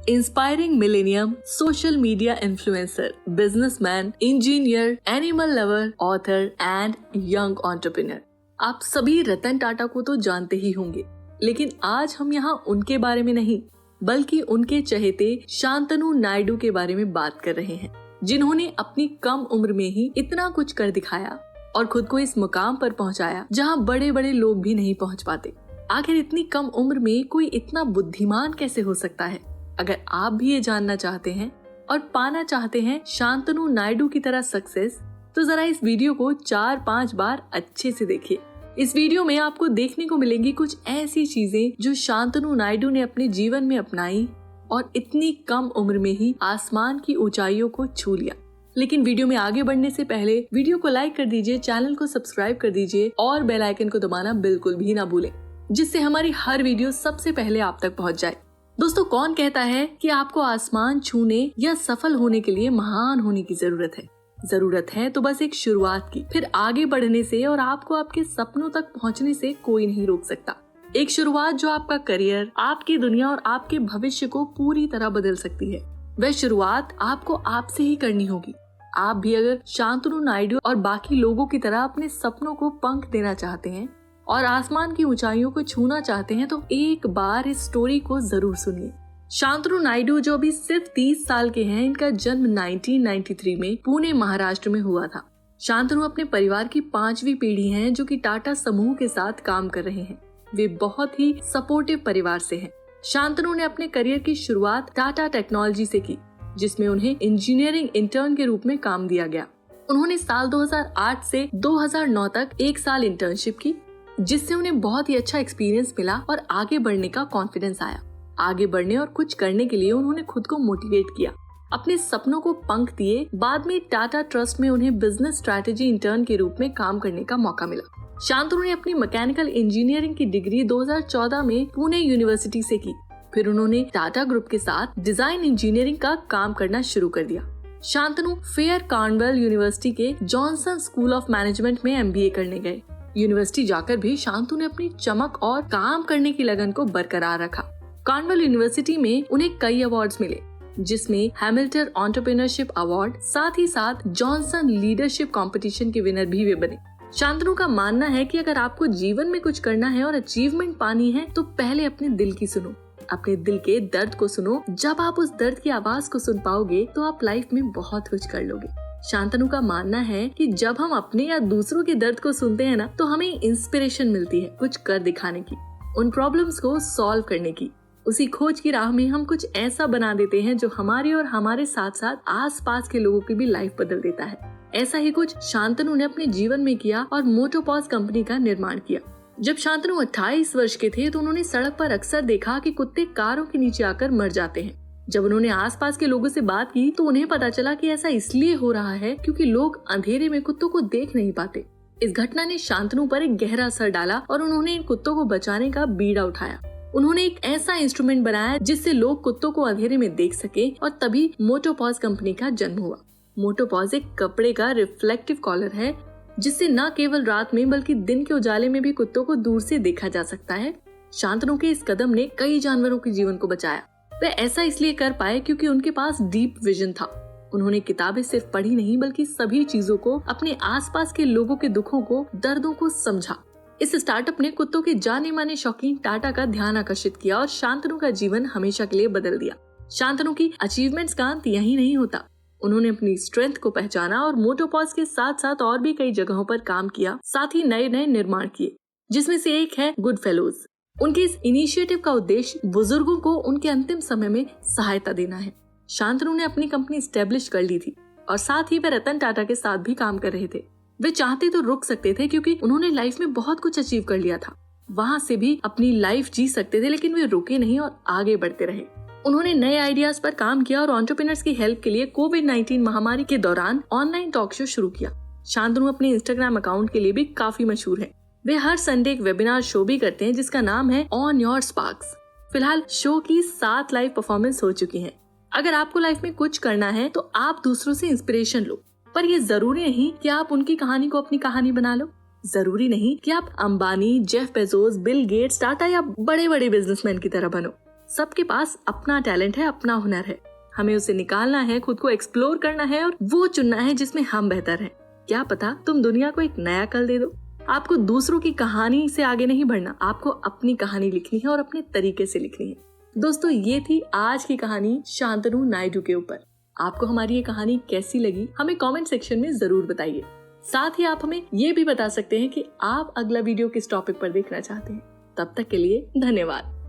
Inspiring millennium, social media influencer, businessman, engineer, animal lover, author and young entrepreneur. आप सभी रतन टाटा को तो जानते ही होंगे, लेकिन आज हम यहाँ उनके बारे में नहीं बल्कि उनके चहेते शांतनु नायडू के बारे में बात कर रहे हैं, जिन्होंने अपनी कम उम्र में ही इतना कुछ कर दिखाया और खुद को इस मुकाम पर पहुंचाया जहां बड़े बड़े लोग भी नहीं पहुंच पाते। आखिर इतनी कम उम्र में कोई इतना बुद्धिमान कैसे हो सकता है? अगर आप भी ये जानना चाहते हैं और पाना चाहते हैं शांतनु नायडू की तरह सक्सेस, तो जरा इस वीडियो को 4-5 बार अच्छे से देखिए। इस वीडियो में आपको देखने को मिलेंगी कुछ ऐसी चीजें जो शांतनु नायडू ने अपने जीवन में अपनाई और इतनी कम उम्र में ही आसमान की ऊंचाइयों को छू लिया। लेकिन वीडियो में आगे बढ़ने से पहले वीडियो को लाइक कर दीजिए, चैनल को सब्सक्राइब कर दीजिए और बेल आइकन को दबाना बिल्कुल भी ना भूलें, जिससे हमारी हर वीडियो सबसे पहले आप तक पहुंच जाए। दोस्तों, कौन कहता है कि आपको आसमान छूने या सफल होने के लिए महान होने की जरूरत है? जरूरत है तो बस एक शुरुआत की, फिर आगे बढ़ने से और आपको आपके सपनों तक पहुंचने से कोई नहीं रोक सकता। एक शुरुआत जो आपका करियर, आपकी दुनिया और आपके भविष्य को पूरी तरह बदल सकती है। वह शुरुआत आपको आपसे ही करनी होगी। आप भी अगर शांतनु नायडू और बाकी लोगों की तरह अपने सपनों को पंख देना चाहते हैं और आसमान की ऊंचाइयों को छूना चाहते हैं, तो एक बार इस स्टोरी को जरूर सुनिए। शांतनु नायडू जो अभी सिर्फ 30 साल के हैं, इनका जन्म 1993 में पुणे महाराष्ट्र में हुआ था। शांतनु अपने परिवार की 5वीं पीढ़ी हैं जो कि टाटा समूह के साथ काम कर रहे हैं। वे बहुत ही सपोर्टिव परिवार से हैं। शांतनु ने अपने करियर की शुरुआत टाटा टेक्नोलॉजी से की, जिसमें उन्हें इंजीनियरिंग इंटर्न के रूप में काम दिया गया। उन्होंने साल 2008 से 2009 तक 1 साल इंटर्नशिप की, जिससे उन्हें बहुत ही अच्छा एक्सपीरियंस मिला और आगे बढ़ने का कॉन्फिडेंस आया। आगे बढ़ने और कुछ करने के लिए उन्होंने खुद को मोटिवेट किया, अपने सपनों को पंख दिए। बाद में टाटा ट्रस्ट में उन्हें बिजनेस स्ट्रैटेजी इंटर्न के रूप में काम करने का मौका मिला। शांतनु ने अपनी मैकेनिकल इंजीनियरिंग की डिग्री 2014 में पुणे यूनिवर्सिटी से की। फिर उन्होंने टाटा ग्रुप के साथ डिजाइन इंजीनियरिंग का काम करना शुरू कर दिया। शांतनु फेयर कार्नवेल यूनिवर्सिटी के जॉनसन स्कूल ऑफ मैनेजमेंट में MBA करने गए। यूनिवर्सिटी जाकर भी शांतनु ने अपनी चमक और काम करने की लगन को बरकरार रखा। कार्नवेल यूनिवर्सिटी में उन्हें कई अवार्ड्स मिले, जिसमें हैमिल्टन एंटरप्रेन्योरशिप अवार्ड, साथ ही साथ जॉनसन लीडरशिप कंपटीशन के विनर भी वे बने। शांतनु का मानना है कि अगर आपको जीवन में कुछ करना है और अचीवमेंट पानी है, तो पहले अपने दिल की सुनो, अपने दिल के दर्द को सुनो। जब आप उस दर्द की आवाज को सुन पाओगे तो आप लाइफ में बहुत कुछ कर लोगे। शांतनु का मानना है कि जब हम अपने या दूसरों के दर्द को सुनते हैं ना, तो हमें इंस्पिरेशन मिलती है कुछ कर दिखाने की, उन प्रॉब्लम्स को सॉल्व करने की। उसी खोज की राह में हम कुछ ऐसा बना देते हैं जो हमारे और हमारे साथ साथ आसपास के लोगों की भी लाइफ बदल देता है। ऐसा ही कुछ शांतनु ने अपने जीवन में किया और मोटोपॉज कंपनी का निर्माण किया। जब शांतनु 28 वर्ष के थे तो उन्होंने सड़क पर अक्सर देखा कि कुत्ते कारों के नीचे आकर मर जाते हैं। जब उन्होंने आसपास के लोगों से बात की तो उन्हें पता चला कि ऐसा इसलिए हो रहा है क्योंकि लोग अंधेरे में कुत्तों को देख नहीं पाते। इस घटना ने शांतनु पर एक गहरा असर डाला और उन्होंने इन कुत्तों को बचाने का बीड़ा उठाया। उन्होंने एक ऐसा इंस्ट्रूमेंट बनाया जिससे लोग कुत्तों को अंधेरे में देख सके, और तभी मोटोपॉज कंपनी का जन्म हुआ। मोटोपॉज एक कपड़े का रिफ्लेक्टिव कॉलर है, जिससे न केवल रात में बल्कि दिन के उजाले में भी कुत्तों को दूर से देखा जा सकता है। शांतनु के इस कदम ने कई जानवरों के जीवन को बचाया। वे ऐसा इसलिए कर पाए क्योंकि उनके पास डीप विजन था। उन्होंने किताबें सिर्फ पढ़ी नहीं बल्कि सभी चीजों को, अपने आसपास के लोगों के दुखों को, दर्दों को समझा। इस स्टार्टअप ने कुत्तों के जाने माने शौकीन टाटा का ध्यान आकर्षित किया और शांतनु का जीवन हमेशा के लिए बदल दिया। शांतनु की अचीवमेंट्स का अंत यही नहीं होता। उन्होंने अपनी स्ट्रेंथ को पहचाना और मोटोपॉज के साथ साथ और भी कई जगहों पर काम किया, साथ ही नए नए निर्माण किए, जिसमें से एक है गुड फेलोज। उनके इस इनिशिएटिव का उद्देश्य बुजुर्गों को उनके अंतिम समय में सहायता देना है। शांतनु ने अपनी कंपनी स्टेब्लिश कर ली थी और साथ ही वे रतन टाटा के साथ भी काम कर रहे थे। वे चाहते तो रुक सकते थे क्योंकि उन्होंने लाइफ में बहुत कुछ अचीव कर लिया था, वहाँ से भी अपनी लाइफ जी सकते थे, लेकिन वे रुके नहीं और आगे बढ़ते रहे। उन्होंने नए आइडियाज पर काम किया और एंटरप्रेन्योर्स की हेल्प के लिए कोविड-19 महामारी के दौरान ऑनलाइन टॉक शो शुरू किया। शांतनु अपने इंस्टाग्राम अकाउंट के लिए भी काफी मशहूर है। वे हर संडे एक वेबिनार शो भी करते हैं जिसका नाम है ऑन योर स्पार्क्स। फिलहाल शो की 7 लाइव परफॉर्मेंस हो चुकी हैं। अगर आपको लाइफ में कुछ करना है तो आप दूसरों से इंस्पिरेशन लो, पर ये जरूरी नहीं कि आप उनकी कहानी को अपनी कहानी बना लो। जरूरी नहीं कि आप Ambani, Jeff Bezos, Bill Gates, Tata या बड़े बड़े बिजनेसमैन की तरह बनो। सबके पास अपना टैलेंट है, अपना हुनर है। हमें उसे निकालना है, खुद को एक्सप्लोर करना है और वो चुनना है जिसमें हम बेहतर हैं। क्या पता तुम दुनिया को एक नया कल दे दो। आपको दूसरों की कहानी से आगे नहीं बढ़ना, आपको अपनी कहानी लिखनी है और अपने तरीके से लिखनी है। दोस्तों, ये थी आज की कहानी शांतनु नायडू के ऊपर। आपको हमारी ये कहानी कैसी लगी हमें कमेंट सेक्शन में जरूर बताइए। साथ ही आप हमें ये भी बता सकते हैं कि आप अगला वीडियो किस टॉपिक पर देखना चाहते हैं। तब तक के लिए धन्यवाद।